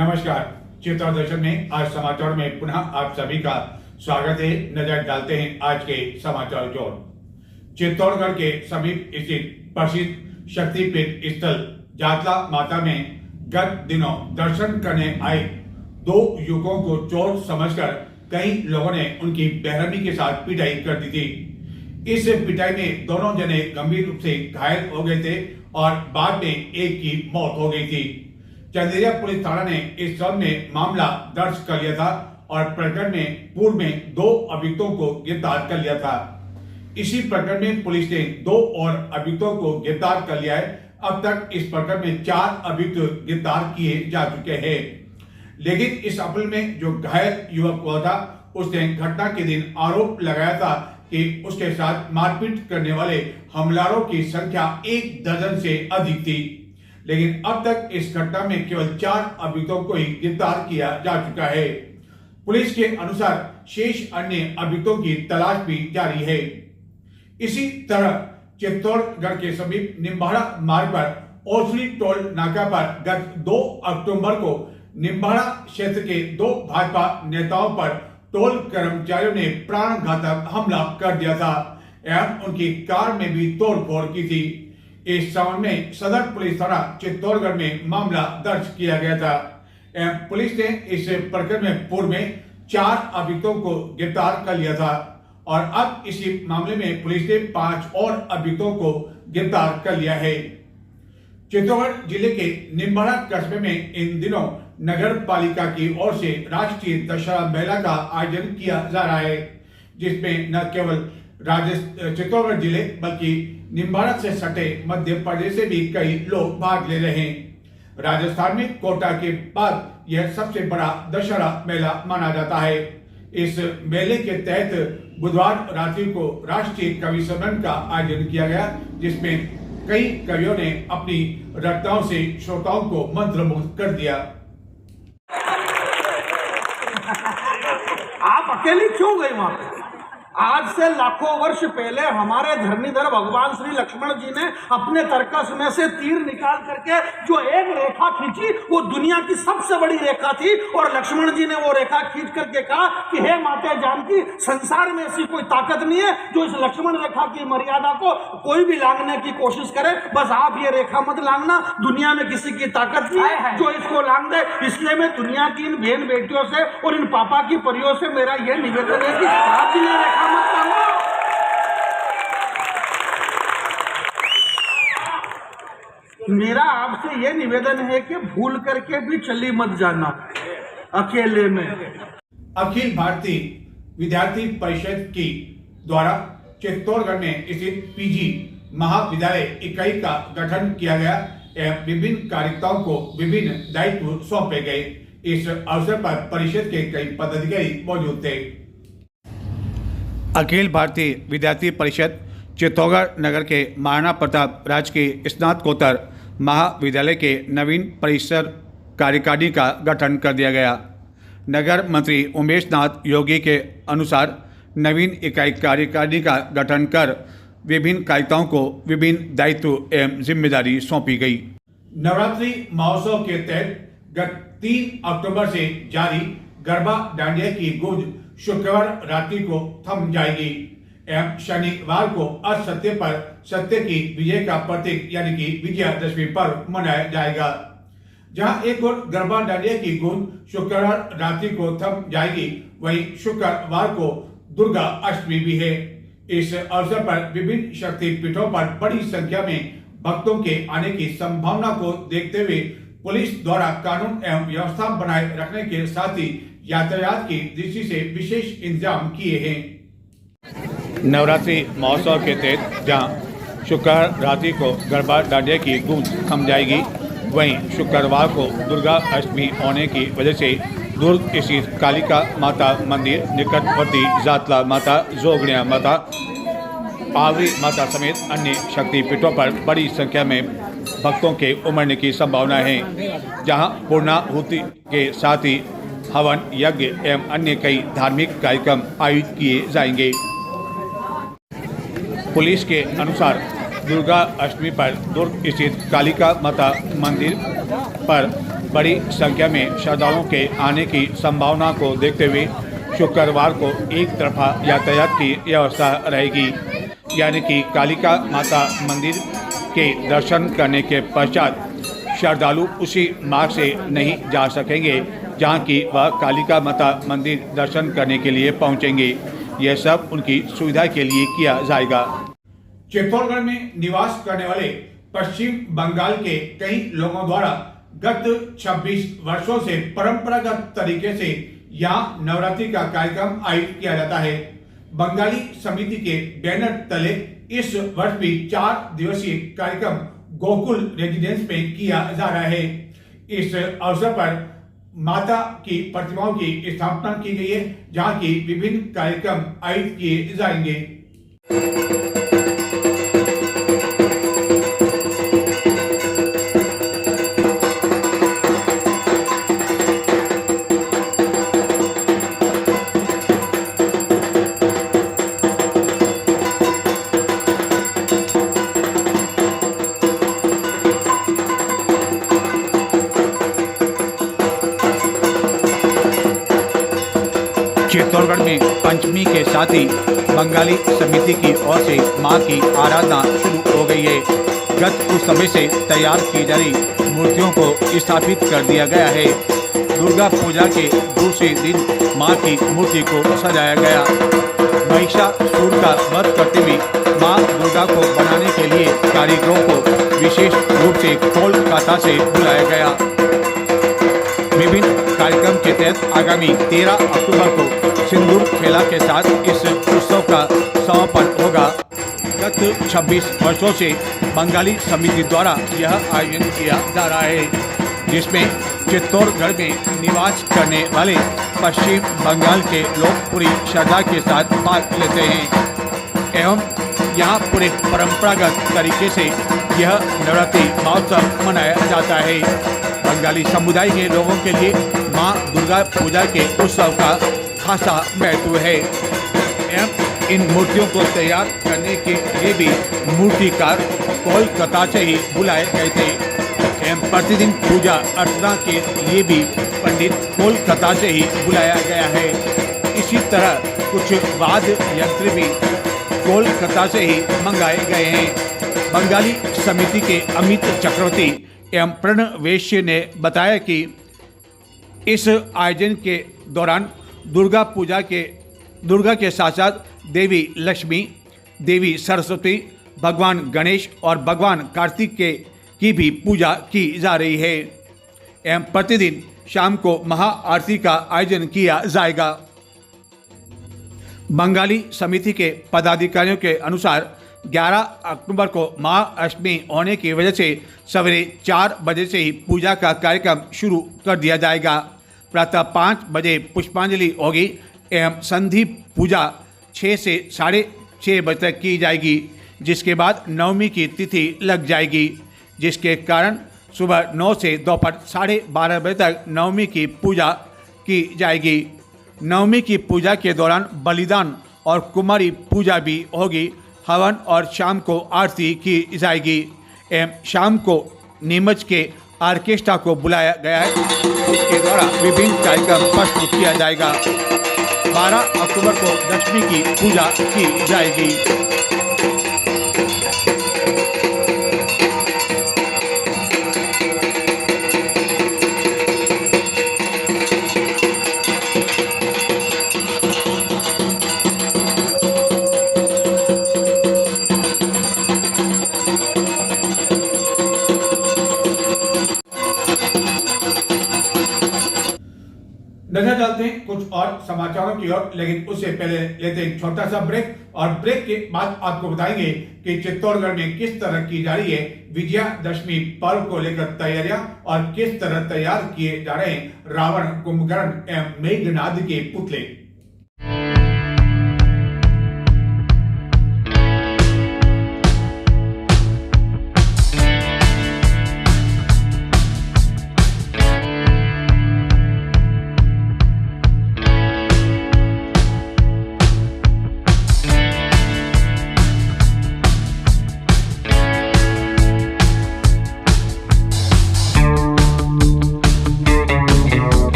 नमस्कार। चित्तौड़ दर्शन में आज समाचार में पुनः आप सभी का स्वागत है। नजर डालते हैं आज के समाचार की ओर। चित्तौड़गढ़ के समीप स्थित प्रसिद्ध शक्तिपीठ स्थल जातला माता में गत दिनों दर्शन करने आए दो युवकों को चोर समझकर कई लोगों ने उनकी बेरहमी के साथ पिटाई कर दी थी। इस पिटाई में दोनों जने गंभीर रूप से घायल हो गए थे और बाद में एक की मौत हो गई थी। चंदेरिया पुलिस थाना ने इस संबंध में मामला दर्ज कर लिया था और प्रकरण में पूर्व में दो अभियुक्तों को गिरफ्तार कर लिया था। इसी प्रकरण में पुलिस ने दो और अभियुक्तों को गिरफ्तार कर लिया है। अब तक इस प्रकरण में 4 अभियुक्त गिरफ्तार किए जा चुके हैं। लेकिन इस अप्रैल में जो घायल युवक हुआ था उसने घटना के दिन आरोप लगाया था कि उसके साथ मारपीट करने वाले हमलावरों की संख्या 1 दर्जन से अधिक थी। लेकिन अब तक इस घटना में केवल 4 अभियुक्तों को ही गिरफ्तार किया जा चुका है। पुलिस के अनुसार शेष अन्य अभियुक्तों की तलाश भी जारी है। इसी तरह चित्तौड़गढ़ के समीप निम्बाड़ा मार्ग पर ओसरी टोल नाका पर गत 2 अक्टूबर को निम्बाड़ा क्षेत्र के 2 भाजपा नेताओं पर टोल कर्मचारियों ने प्राणघातक हमला कर दिया था एवं उनकी कार में भी तोड़फोड़ की थी। इस संबंध में सदर पुलिस थाना चित्तौड़गढ़ में मामला दर्ज किया गया था एवं पुलिस ने इस प्रकरण में पूर्व में 4 अभियुक्तों को गिरफ्तार कर लिया था और अब इसी मामले में पुलिस ने 5 और अभियुक्तों को गिरफ्तार कर लिया है। चित्तौड़गढ़ जिले के निम्बाड़ा कस्बे में इन दिनों नगर पालिका की ओर से राष्ट्रीय दशहरा मेला का आयोजन किया जा रहा है, जिसमें न केवल चित्तौड़गढ़ जिले बल्कि निम्बाड़ा से सटे मध्य प्रदेश से भी कई लोग भाग ले रहे हैं। राजस्थान में कोटा के बाद यह सबसे बड़ा दशहरा मेला माना जाता है। इस मेले के तहत बुधवार रात्रि को राष्ट्रीय कवि सम्मेलन का आयोजन किया गया, जिसमें कई कवियों ने अपनी रचनाओं से श्रोताओं को मंत्रमुग्ध कर दिया। आप अकेली क्यों गए वहां पे? आज से लाखों वर्ष पहले हमारे धरणीधर भगवान श्री लक्ष्मण जी ने अपने तरकस में से तीर निकाल करके जो एक रेखा खींची वो दुनिया की सबसे बड़ी रेखा थी और लक्ष्मण जी ने वो रेखा खींच करके कहा कि हे माता जानकी, संसार में ऐसी कोई ताकत नहीं है जो इस लक्ष्मण रेखा की मर्यादा को कोई भी लांघने की कोशिश करे। बस आप ये रेखा मत लांघना, दुनिया में किसी की ताकत नहीं है जो इसको लांघ दे। इसलिए मैं दुनिया की इन बहन बेटियों से और इन पापा की परियों से मेरा यह निवेदन है कि आप ये रेखा मत लांघो। मेरा आपसे यह निवेदन है कि भूल करके भी चली मत जाना अकेले में। अखिल भारतीय विद्यार्थी परिषद की द्वारा चित्तौड़गढ़ में स्थित पीजी महाविद्यालय इकाई का गठन किया गया एवं विभिन्न कार्यकर्ताओं को विभिन्न दायित्व सौंपे गए। इस अवसर पर परिषद के कई पदाधिकारी मौजूद थे। अखिल भारतीय विद्यार्थी परिषद चित्तौड़गढ़ नगर के महाराणा प्रताप राजकीय स्नातकोत्तर महाविद्यालय के नवीन परिसर कार्यकारिणी का गठन कर दिया गया। नगर मंत्री उमेश नाथ योगी के अनुसार नवीन इकाई कार्यकारिणी का गठन कर विभिन्न कार्यकर्ताओं को विभिन्न दायित्व एवं जिम्मेदारी सौंपी गई। नवरात्रि महोत्सव के तहत गत 3 अक्टूबर से जारी गरबा डांडिया की गूंज शुक्रवार रात्रि को थम जाएगी एवं शनिवार को असत्य पर सत्य की विजय का प्रतीक यानी कि विजयादशमी पर्व मनाया जाएगा। जहां एक और गरबा डांडिया की गूंज शुक्रवार रात्रि को थम जाएगी, वहीं शुक्रवार को दुर्गा अष्टमी भी है। इस अवसर पर विभिन्न शक्ति पीठों पर बड़ी संख्या में भक्तों के आने की संभावना को देखते हुए पुलिस द्वारा कानून एवं व्यवस्था बनाए रखने के साथ ही यातायात की दृष्टि से विशेष इंतजाम किए हैं। नवरात्रि महोत्सव के तहत जहां शुक्रवार रात्रि को गरबा डांडिया की गूंज थम जाएगी, वहीं शुक्रवार को दुर्गा अष्टमी होने की वजह से दुर्ग स्थित कालिका माता मंदिर, निकटवर्ती जातला माता, जोगड़िया माता, पावरी माता समेत अन्य शक्तिपीठों पर बड़ी संख्या में भक्तों के उमड़ने की संभावना है। जहां पूर्णाहुति के साथ ही हवन, यज्ञ एवं अन्य कई धार्मिक कार्यक्रम आयोजित किए जाएंगे। पुलिस के अनुसार दुर्गा अष्टमी पर दुर्ग स्थित कालिका माता मंदिर पर बड़ी संख्या में श्रद्धालुओं के आने की संभावना को देखते हुए शुक्रवार को एक तरफा यातायात की व्यवस्था रहेगी, यानी कि कालिका माता मंदिर के दर्शन करने के पश्चात श्रद्धालु उसी मार्ग से नहीं जा सकेंगे जहां की वह कालिका माता मंदिर दर्शन करने के लिए पहुंचेंगे। यह सब उनकी सुविधा के लिए किया जाएगा। चित्तौड़गढ़ में निवास करने वाले पश्चिम बंगाल के कई लोगों द्वारा गत 26 वर्षों से परंपरागत तरीके से यहाँ नवरात्रि का कार्यक्रम आयोजित किया जाता है। बंगाली समिति के बैनर तले इस वर्ष भी 4 दिवसीय कार्यक्रम गोकुल रेजिडेंस में किया जा रहा है। इस अवसर पर माता की प्रतिमाओं की स्थापना की गई है, जहाँ की विभिन्न कार्यक्रम आयोजित किए जाएंगे। चित्तौड़गढ़ में पंचमी के साथ ही बंगाली समिति की ओर से मां की आराधना शुरू हो गई है। गत कुछ समय से तैयार की जा रही मूर्तियों को स्थापित कर दिया गया है। दुर्गा पूजा के दूसरे दिन मां की मूर्ति को सजाया गया। महिषासुर का वध करते हुए मां दुर्गा को बनाने के लिए कारीगरों को विशेष रूप से कोलकाता से बुलाया गया। विभिन्न कार्यक्रम के तहत आगामी 13 अक्टूबर को सिंदूर खेला के साथ इस उत्सव का समापन होगा। गत 26 वर्षों से बंगाली समिति द्वारा यह आयोजन किया जा रहा है, जिसमें चित्तौड़गढ़ में निवास करने वाले पश्चिम बंगाल के लोग पूरी श्रद्धा के साथ भाग लेते हैं एवं यहाँ पूरे परंपरागत तरीके से यह नवरात्रि महोत्सव मनाया जाता है। बंगाली समुदाय के लोगों के लिए मां दुर्गा पूजा के उत्सव का खासा महत्व है एवं इन मूर्तियों को तैयार करने के लिए भी मूर्तिकार कोलकाता से ही बुलाए गए थे एवं प्रतिदिन पूजा अर्चना के लिए भी पंडित कोलकाता से ही बुलाया गया है। इसी तरह कुछ वाद्य यंत्र भी कोलकाता से ही मंगाए गए हैं। बंगाली समिति के अमित चक्रवर्ती एवं प्रणवेश्य ने बताया कि इस आयोजन के दौरान दुर्गा के साथ साथ देवी लक्ष्मी, देवी सरस्वती, भगवान गणेश और भगवान कार्तिक की भी पूजा की जा रही है एवं प्रतिदिन शाम को महाआरती का आयोजन किया जाएगा। बंगाली समिति के पदाधिकारियों के अनुसार 11 अक्टूबर को महाअष्टमी होने की वजह से सवेरे 4 बजे से ही पूजा का कार्यक्रम शुरू कर दिया जाएगा। प्रातः 5 बजे पुष्पांजलि होगी एवं संधि पूजा 6 से 6:30 बजे तक की जाएगी, जिसके बाद नवमी की तिथि लग जाएगी, जिसके कारण सुबह 9 से दोपहर 12:30 बजे तक नवमी की पूजा की जाएगी। नवमी की पूजा के दौरान बलिदान और कुमारी पूजा भी होगी। हवन और शाम को आरती की जाएगी एवं शाम को नीमच के ऑर्केस्ट्रा को बुलाया गया है। इसके द्वारा विभिन्न कार्यक्रम प्रस्तुत किया जाएगा। 12 अक्टूबर को दशमी की पूजा की जाएगी। नजर डालते हैं कुछ और समाचारों की ओर, लेकिन उससे पहले लेते हैं छोटा सा ब्रेक और ब्रेक के बाद आपको बताएंगे कि चित्तौड़गढ़ में किस तरह की जा रही है विजयादशमी पर्व को लेकर तैयारियां और किस तरह तैयार किए जा रहे हैं रावण, कुंभकर्ण एवं मेघनाद के पुतले।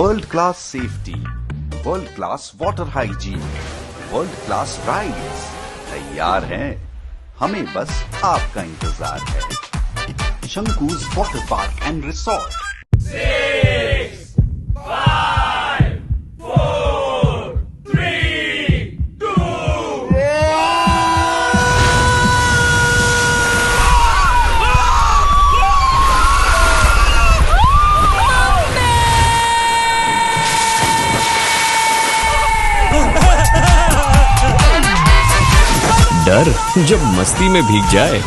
World class safety, world class water hygiene, world class rides तैयार हैं। हमें बस आपका इंतजार है। Shankus water park and resort. 6, 5, 4, 3, 2 डर जब मस्ती में भीग जाए,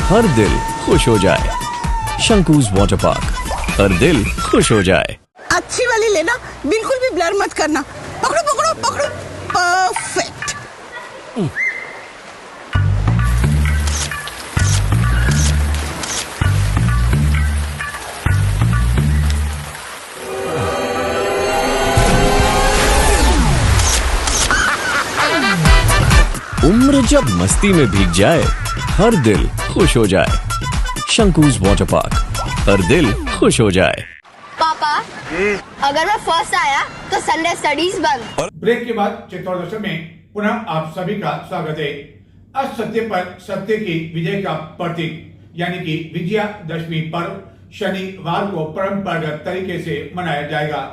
हर दिल खुश हो जाए। शंकूज वाटर पार्क, हर दिल खुश हो जाए। अच्छी वाली लेना, बिल्कुल भी ब्लर मत करना। पकड़ो पकड़ो पकड़ो, परफेक्ट। उम्र जब मस्ती में भीग जाए, हर दिल खुश हो जाए। शंकूज वाटर पार्क, हर दिल खुश हो जाए। पापा, अगर मैं फर्स्ट आया तो संडे स्टडीज बंद। ब्रेक के बाद चित्तौड़ दर्शन में पुनः आप सभी का स्वागत है। असत्य पर सत्य की विजय का प्रतीक यानी कि विजयादशमी पर्व शनिवार को परंपरागत तरीके से मनाया जाएगा।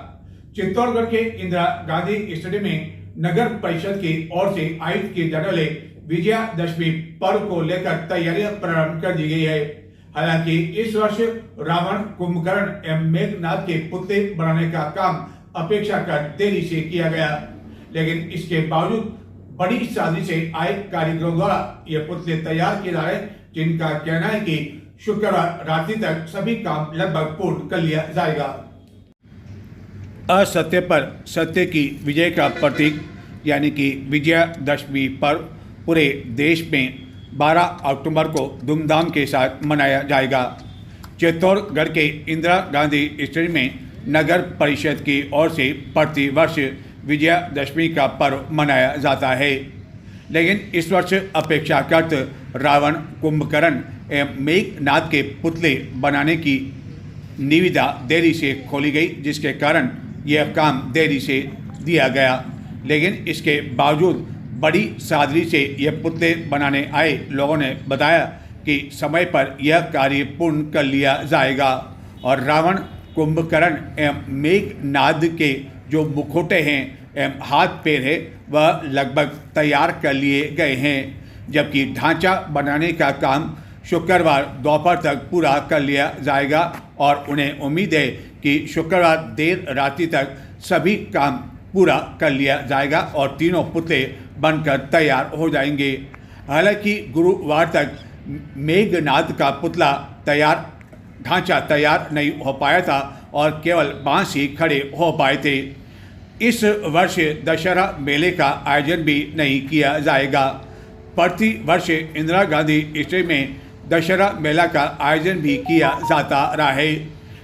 चित्तौड़गढ़ के इंदिरा गांधी स्टेडियम में नगर परिषद की ओर से आयोजित किए जाने वाले विजयादशमी पर्व को लेकर तैयारियां प्रारंभ कर दी गई है। हालांकि इस वर्ष रावण, कुंभकर्ण एवं मेघनाथ के पुतले बनाने का काम अपेक्षाकृत देरी से किया गया, लेकिन इसके बावजूद बड़ी सादगी से आए कारीगरों द्वारा ये पुतले तैयार किए जा रहे, जिनका कहना है कि शुक्रवार रात्रि तक सभी काम लगभग पूर्ण कर लिया जाएगा। असत्य पर सत्य की विजय का प्रतीक यानी कि विजयादशमी पर्व पूरे देश में 12 अक्टूबर को धूमधाम के साथ मनाया जाएगा। चित्तौड़गढ़ के इंदिरा गांधी स्टेडियम में नगर परिषद की ओर से प्रति वर्ष विजयादशमी का पर्व मनाया जाता है, लेकिन इस वर्ष अपेक्षाकृत रावण, कुंभकर्ण एवं मेघनाथ के पुतले बनाने की निविदा देरी से खोली गई, जिसके कारण यह काम देरी से दिया गया। लेकिन इसके बावजूद बड़ी सादगी से यह पुतले बनाने आए लोगों ने बताया कि समय पर यह कार्य पूर्ण कर लिया जाएगा और रावण, कुंभकर्ण एवं मेघनाद के जो मुखौटे हैं एवं हाथ पैर है वह लगभग तैयार कर लिए गए हैं, जबकि ढांचा बनाने का काम शुक्रवार दोपहर तक पूरा कर लिया जाएगा और उन्हें उम्मीद है कि शुक्रवार देर रात्रि तक सभी काम पूरा कर लिया जाएगा और तीनों पुतले बनकर तैयार हो जाएंगे। हालांकि गुरुवार तक मेघनाद का पुतला ढांचा तैयार नहीं हो पाया था और केवल बांस ही खड़े हो पाए थे। इस वर्ष दशहरा मेले का आयोजन भी नहीं किया जाएगा। प्रति वर्ष इंदिरा गांधी स्टेडियम में दशहरा मेला का आयोजन भी किया जाता रहा है,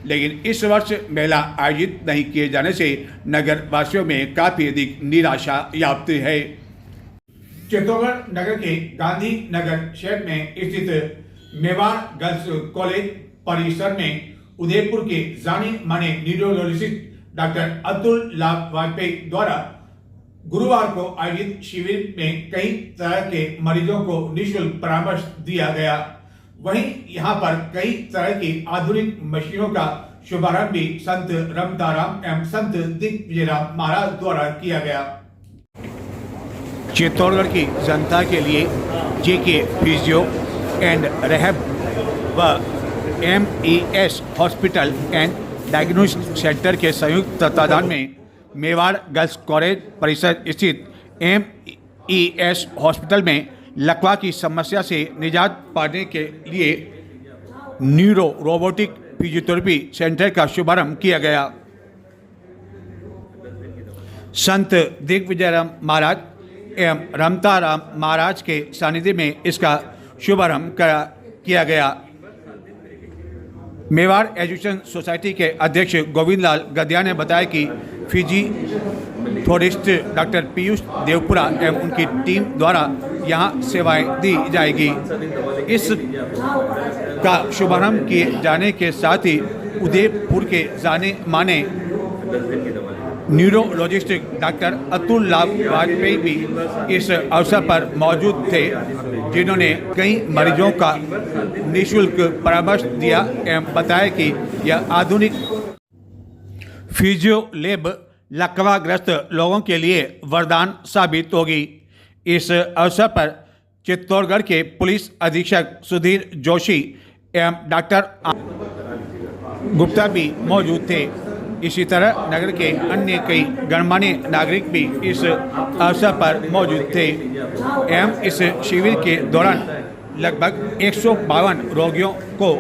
लेकिन इस वर्ष मेला आयोजित नहीं किए जाने से नगर वासियों में काफी अधिक निराशा व्याप्त है। चित्तौड़गढ़ नगर के गांधी नगर शहर में स्थित मेवाड़ गर्ल्स कॉलेज परिसर में उदयपुर के जाने माने न्यूरोलॉजिस्ट डॉक्टर अब्दुल लाभ वाजपेयी द्वारा गुरुवार को आयोजित शिविर में कई तरह के मरीजों को निःशुल्क परामर्श दिया गया। वहीं यहां पर कई तरह की आधुनिक मशीनों का शुभारंभ भी संत रमताराम एवं संत दिग्विजयराम महाराज द्वारा किया गया। चित्तौड़गढ़ की जनता के लिए जेके फिजियो एंड रेहब व MES hospital and diagnostic centre के संयुक्त तत्वाधान में मेवाड़ गर्ल्स कॉलेज परिसर स्थित MES हॉस्पिटल में लकवा की समस्या से निजात पाने के लिए न्यूरो रोबोटिक फिजियोथेरेपी सेंटर का शुभारंभ किया गया। संत दिग्विजयराम महाराज एवं रमताराम महाराज के सानिध्य में इसका शुभारंभ किया गया। मेवाड़ एजुकेशन सोसाइटी के अध्यक्ष गोविंद लाल गद्या ने बताया कि फिजियोथेरेपिस्ट डॉक्टर पीयूष देवपुरा एवं उनकी टीम द्वारा यहां सेवाएं दी जाएगी। इस का शुभारंभ किए जाने के साथ ही उदयपुर के जाने माने न्यूरोलॉजिस्ट डॉक्टर अतुल लाभ वाजपेयी भी इस अवसर पर मौजूद थे, जिन्होंने कई मरीजों का निःशुल्क परामर्श दिया एवं बताया कि यह आधुनिक फिजियो लैब लकवाग्रस्त लोगों के लिए वरदान साबित होगी। इस अवसर पर चित्तौड़गढ़ के पुलिस अधीक्षक सुधीर जोशी एवं डॉक्टर गुप्ता भी मौजूद थे। इसी तरह नगर के अन्य कई गणमान्य नागरिक भी इस अवसर पर मौजूद थे एवं इस शिविर के दौरान लगभग 152 रोगियों को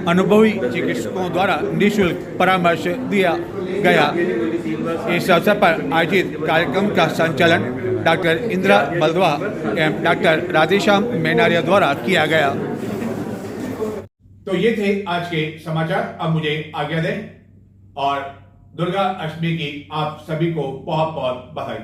अनुभवी चिकित्सकों द्वारा निःशुल्क परामर्श दिया गया। इस अवसर पर आयोजित कार्यक्रम का संचालन डॉक्टर इंदिरा बलदवा एवं डॉक्टर राधेश्याम मेनारिया द्वारा किया गया। तो ये थे आज के समाचार। अब मुझे आज्ञा दें और दुर्गा अष्टमी की आप सभी को बहुत बहुत बधाई।